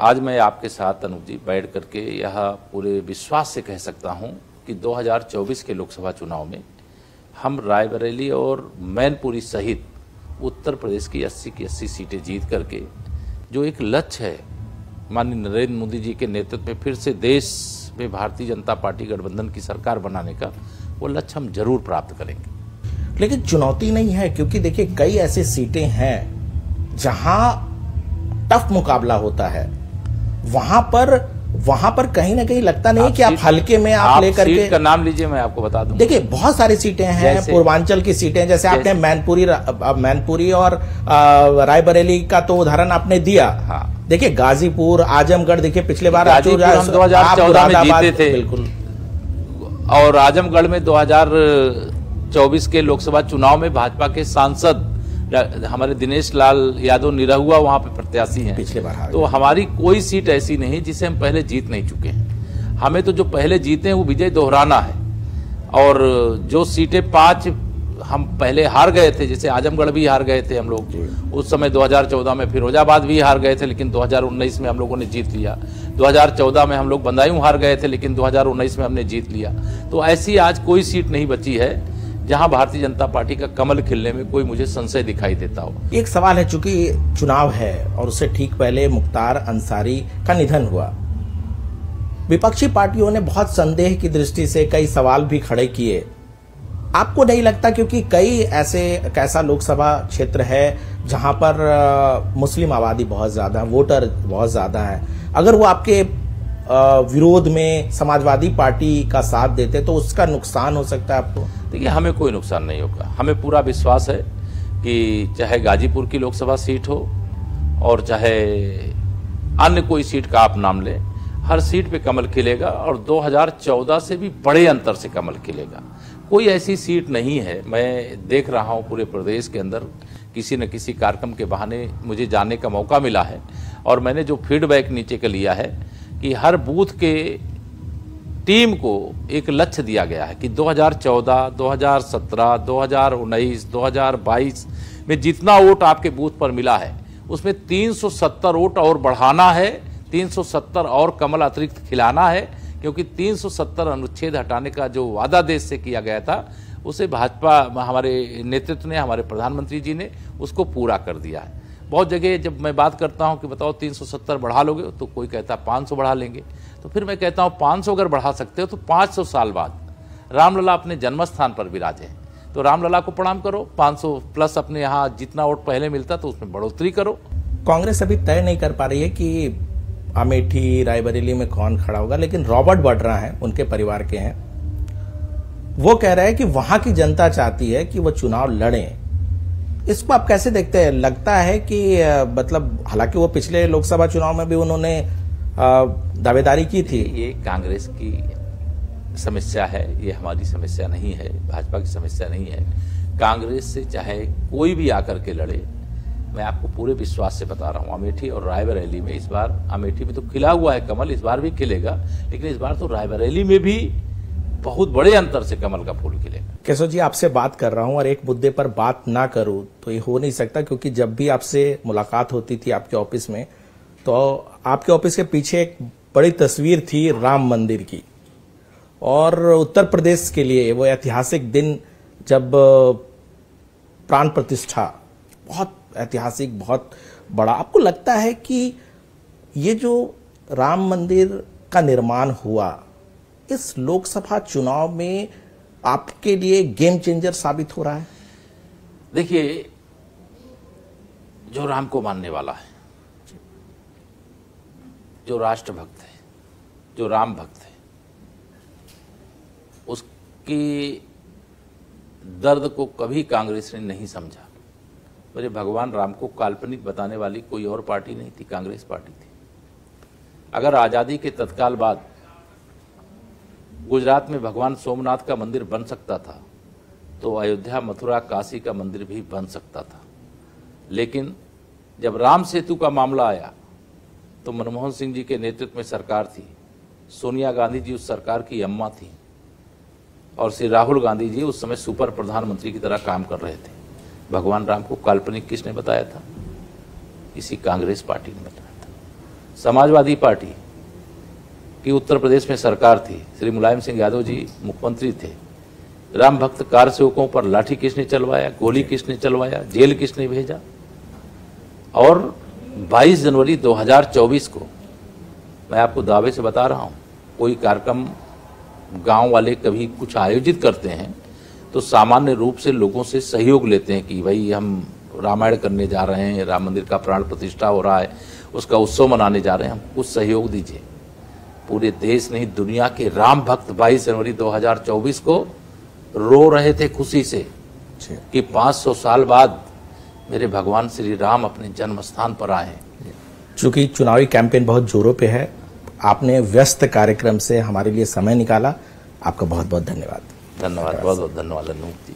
आज मैं आपके साथ अनूप जी बैठ करके यह पूरे विश्वास से कह सकता हूं कि 2024 के लोकसभा चुनाव में हम रायबरेली और मैनपुरी सहित उत्तर प्रदेश की 80 की 80 सीटें जीत करके जो एक लक्ष्य है माननीय नरेंद्र मोदी जी के नेतृत्व में फिर से देश में भारतीय जनता पार्टी गठबंधन की सरकार बनाने का वो लक्ष्य हम जरूर प्राप्त करेंगे। लेकिन चुनौती नहीं है, क्योंकि देखिए कई ऐसी सीटें हैं जहां टफ मुकाबला होता है। वहां पर कहीं ना कहीं लगता नहीं कि आप हल्के में आप लेकर के सीट का नाम लीजिए, मैं आपको बता दूं। देखिए बहुत सारी सीटें हैं, पूर्वांचल की सीटें, जैसे आपने मैनपुरी और रायबरेली का तो उदाहरण आपने दिया। हाँ। देखिए गाजीपुर, आजमगढ़, देखिए पिछले बार हम 2014 में जीते थे। बिल्कुल। और आजमगढ़ में 2024 के लोकसभा चुनाव में भाजपा के सांसद हमारे दिनेश लाल यादव निरहुआ वहां पे प्रत्याशी हैं। पिछले बार तो हमारी कोई सीट ऐसी नहीं जिसे हम पहले जीत नहीं चुके हैं। हमें तो जो पहले जीते हैं वो विजय दोहराना है। और जो सीटें 5 हम पहले हार गए थे, जैसे आजमगढ़ भी हार गए थे हम लोग उस समय 2014 में, फिरोजाबाद भी हार गए थे लेकिन 2019 में हम लोगों ने जीत लिया। 2014 में हम लोग बदायूं हार गए थे लेकिन 2019 में हमने जीत लिया। तो ऐसी आज कोई सीट नहीं बची है जहां भारतीय जनता पार्टी का कमल खिलने में कोई मुझे संशय दिखाई देता हो। एक सवाल है, चूंकि चुनाव है और उससे ठीक पहले मुख्तार अंसारी का निधन हुआ, विपक्षी पार्टियों ने बहुत संदेह की दृष्टि से कई सवाल भी खड़े किए। आपको नहीं लगता, क्योंकि ऐसा लोकसभा क्षेत्र है जहां पर मुस्लिम आबादी बहुत ज्यादा है, वोटर बहुत ज्यादा है, अगर वो आपके विरोध में समाजवादी पार्टी का साथ देते तो उसका नुकसान हो सकता है आपको? देखिए हमें कोई नुकसान नहीं होगा। हमें पूरा विश्वास है कि चाहे गाजीपुर की लोकसभा सीट हो और चाहे अन्य कोई सीट का आप नाम लें, हर सीट पे कमल खिलेगा और 2014 से भी बड़े अंतर से कमल खिलेगा। कोई ऐसी सीट नहीं है, मैं देख रहा हूं पूरे प्रदेश के अंदर किसी न किसी कार्यक्रम के बहाने मुझे जाने का मौका मिला है और मैंने जो फीडबैक नीचे का लिया है कि हर बूथ के टीम को एक लक्ष्य दिया गया है कि 2014, 2017, 2019, 2022 में जितना वोट आपके बूथ पर मिला है उसमें 370 वोट और बढ़ाना है, 370 और कमल अतिरिक्त खिलाना है, क्योंकि 370 अनुच्छेद हटाने का जो वादा देश से किया गया था उसे भाजपा हमारे नेतृत्व ने, हमारे प्रधानमंत्री जी ने उसको पूरा कर दिया है। बहुत जगह जब मैं बात करता हूं कि बताओ 370 बढ़ा लोगे, तो कोई कहता है 500 बढ़ा लेंगे। तो फिर मैं कहता हूं 500 अगर बढ़ा सकते हो तो 500 साल बाद रामलला अपने जन्म स्थान पर विराजे हैं, तो रामलला को प्रणाम करो। 500 प्लस अपने यहाँ जितना वोट पहले मिलता तो उसमें बढ़ोतरी करो। कांग्रेस अभी तय नहीं कर पा रही है कि अमेठी रायबरेली में कौन खड़ा होगा, लेकिन रॉबर्ट वाड्रा हैं, उनके परिवार के हैं, वो कह रहे हैं कि वहां की जनता चाहती है कि वो चुनाव लड़ें। इसको आप कैसे देखते हैं? लगता है कि मतलब हालांकि वो पिछले लोकसभा चुनाव में भी उन्होंने दावेदारी की थी। ये कांग्रेस की समस्या है, ये हमारी समस्या नहीं है, भाजपा की समस्या नहीं है। कांग्रेस से चाहे कोई भी आकर के लड़े, मैं आपको पूरे विश्वास से बता रहा हूं, अमेठी और रायबरेली में इस बार, अमेठी में तो खिला हुआ है कमल, इस बार भी खिलेगा, लेकिन इस बार तो रायबरेली में भी बहुत बड़े अंतर से कमल का फूल खिलेगा। केशव जी, आपसे बात कर रहा हूं और एक मुद्दे पर बात ना करूं तो ये हो नहीं सकता, क्योंकि जब भी आपसे मुलाकात होती थी आपके ऑफिस में, तो आपके ऑफिस के पीछे एक बड़ी तस्वीर थी राम मंदिर की, और उत्तर प्रदेश के लिए वो ऐतिहासिक दिन जब प्राण प्रतिष्ठा, बहुत ऐतिहासिक, बहुत बड़ा। आपको लगता है कि ये जो राम मंदिर का निर्माण हुआ इस लोकसभा चुनाव में आपके लिए गेम चेंजर साबित हो रहा है? देखिए, जो राम को मानने वाला है, जो राष्ट्रभक्त है, जो राम भक्त है, उसकी दर्द को कभी कांग्रेस ने नहीं समझा। मेरे भगवान राम को काल्पनिक बताने वाली कोई और पार्टी नहीं थी, कांग्रेस पार्टी थी। अगर आजादी के तत्काल बाद गुजरात में भगवान सोमनाथ का मंदिर बन सकता था तो अयोध्या, मथुरा, काशी का मंदिर भी बन सकता था। लेकिन जब राम सेतु का मामला आया तो मनमोहन सिंह जी के नेतृत्व में सरकार थी, सोनिया गांधी जी उस सरकार की अम्मा थी और श्री राहुल गांधी जी उस समय सुपर प्रधानमंत्री की तरह काम कर रहे थे। भगवान राम को काल्पनिक किसने बताया था? इसी कांग्रेस पार्टी ने बताया था। समाजवादी पार्टी की उत्तर प्रदेश में सरकार थी, श्री मुलायम सिंह यादव जी मुख्यमंत्री थे। राम भक्त कार सेवकों पर लाठी किसने चलवाया, गोली किसने चलवाया, जेल किसने भेजा। और 22 जनवरी 2024 को मैं आपको दावे से बता रहा हूं, कोई कार्यक्रम गांव वाले कभी कुछ आयोजित करते हैं तो सामान्य रूप से लोगों से सहयोग लेते हैं कि भाई हम रामायण करने जा रहे हैं, राम मंदिर का प्राण प्रतिष्ठा हो रहा है, उसका उत्सव मनाने जा रहे हैं, हम कुछ सहयोग दीजिए। पूरे देश नहीं दुनिया के राम भक्त 22 जनवरी 2024 को रो रहे थे खुशी से कि 500 साल बाद मेरे भगवान श्री राम अपने जन्म स्थान पर आए। चूंकि चुनावी कैंपेन बहुत जोरों पे है, आपने व्यस्त कार्यक्रम से हमारे लिए समय निकाला, आपका बहुत बहुत धन्यवाद। धन्यवाद, बहुत बहुत धन्यवाद अनूप जी।